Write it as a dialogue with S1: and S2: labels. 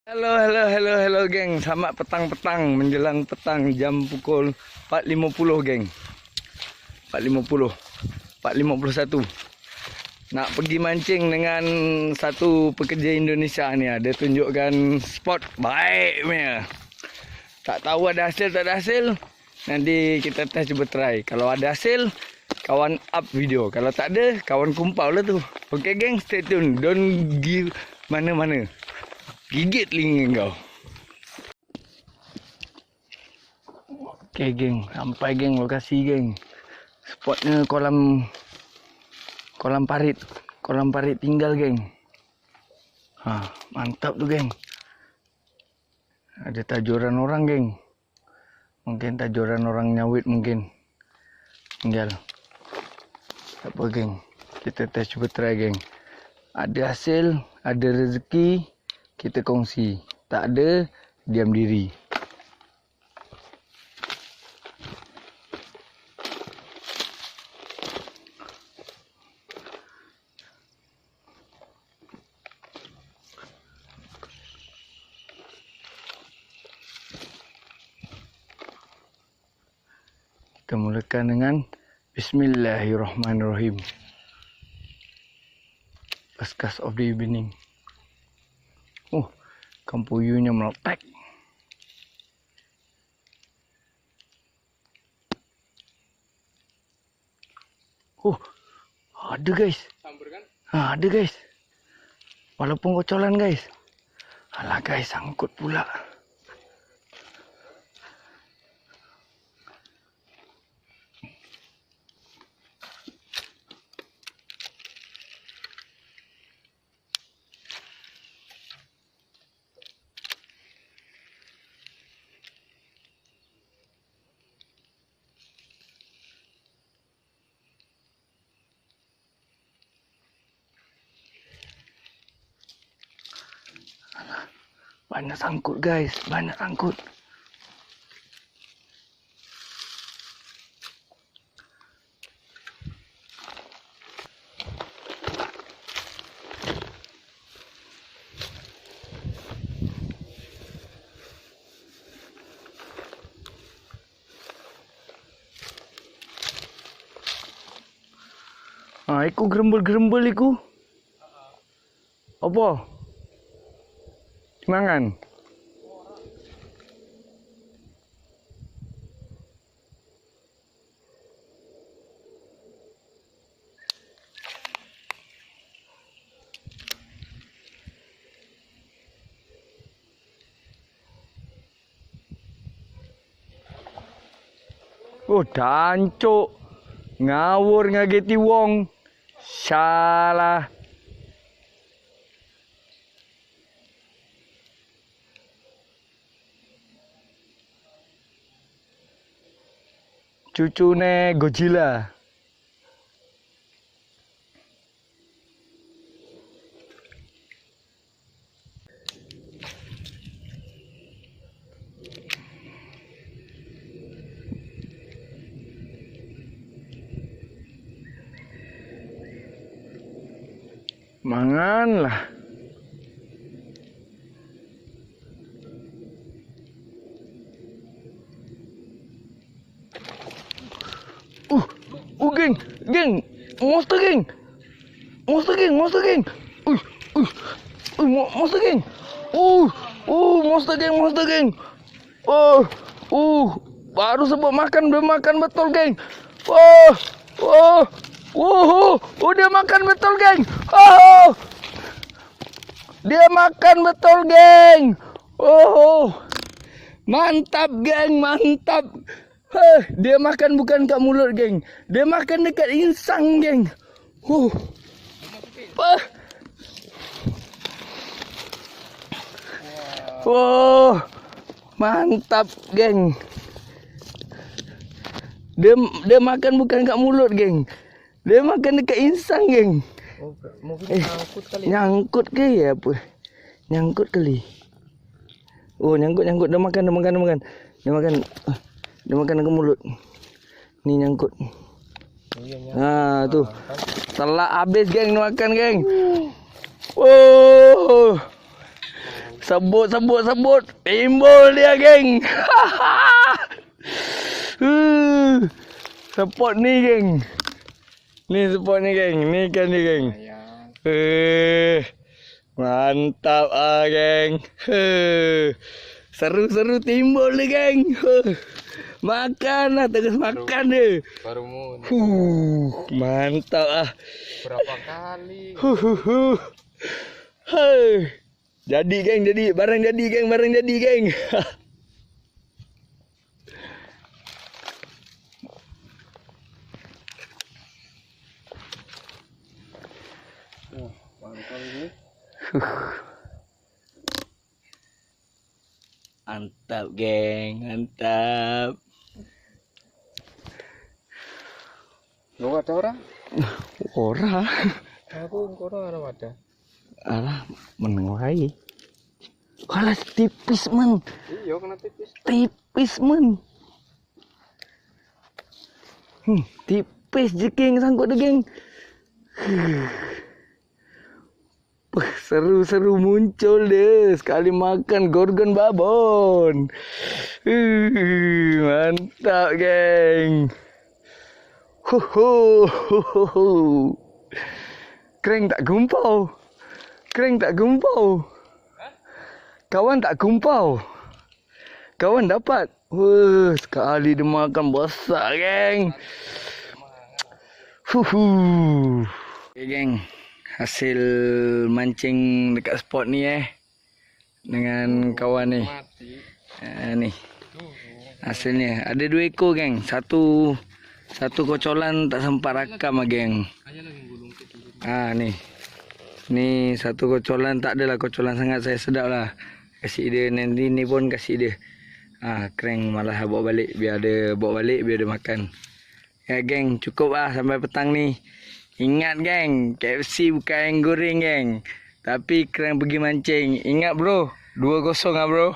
S1: Halo geng. Selamat petang-petang menjelang petang jam pukul 4.50 geng. 4.50. 4.51. Nak pergi mancing dengan satu pekerja Indonesia ni. Dia tunjukkan spot baik punya. Tak tahu ada hasil tak ada hasil. Nanti kita test cuba try. Kalau ada hasil, kawan up video. Kalau tak ada, kawan kumpau lah tu. Okay geng, stay tune. Don't give mana-mana. Gigit telinga kau. Okay geng, sampai geng lokasi geng. Spotnya kolam parit. Kolam parit tinggal geng. Mantap tu geng. Ada tajuran orang geng. Mungkin tajuran orang nyawit mungkin. Tinggal. Tak apa geng. Kita test cuba try geng. Ada hasil, ada rezeki, kita kongsi. Tak ada, diam diri. Kita mulakan dengan Bismillahirrahmanirrahim. First cast of the evening. Kampuyunya meletak. Ada guys.
S2: Sambar kan?
S1: Ada guys. Walaupun kocolan guys. Alah guys, sangkut pula. Banyak sangkut guys, banyak sangkut. Iku gerembel-gerembel iku. Apa? Mangan. Dancuk. Ngawur ngageti wong. Salah. Cucune Godzilla. Mangan lah. Geng. Monster geng. Monster geng. Monster geng. Monster geng. Baru sebut makan, belum makan betul geng. Dia makan betul geng. Dia makan betul geng. Mantap geng, mantap. Dia makan bukan kat mulut geng. Dia makan dekat insang geng. Mantap geng. Dia makan bukan kat mulut geng. Dia makan dekat insang geng.
S2: Mungkin nyangkut kali.
S1: Nyangkut ke ya apa? Nyangkut kali. Nyangkut. Dia makan. Dia makan ke mulut. Ni nyangkut. Tu. Telak habis geng makan geng. Sebut. Timbul dia, geng. Spot ni, geng. Ni spot ni, geng. Ni kan ni, geng. Mantap geng. Seru-seru timbul dia, geng. Makan lah, terus makan dia.
S2: Baru mau
S1: Mantap
S2: berapa kali?
S1: Jadi, geng, barang jadi, geng.
S2: Mantap ini.
S1: Mantap, geng, mantap.
S2: Lu ada orang?
S1: Ora.
S2: Aku orang ada.
S1: Alah, menengai. Alah, tipis, men.
S2: Iya, kena tipis.
S1: Tipis, men. Tipis je, geng, sangkut dia, geng. Seru-seru muncul dia. Sekali makan gorgon babon. Mantap, geng. Kering tak gumpau. Kawan tak gumpau. Kawan dapat. Sekali dia makan besar, geng. Okay, geng. Hasil mancing dekat spot ni dengan kawan ni. Ni. Hasilnya ada 2 ekor, geng. Satu kocolan tak sempat rakam geng. Ni. Ni satu kocolan, tak adalah kocolan sangat, saya sedap lah. Kasih dia nanti ni pun kasih dia. Kering malah bawa balik biar dia makan. Ya, geng, cukup lah sampai petang ni. Ingat, geng, KFC bukan yang goreng, geng. Tapi keren pergi mancing. Ingat, bro. 2-0 lah, bro.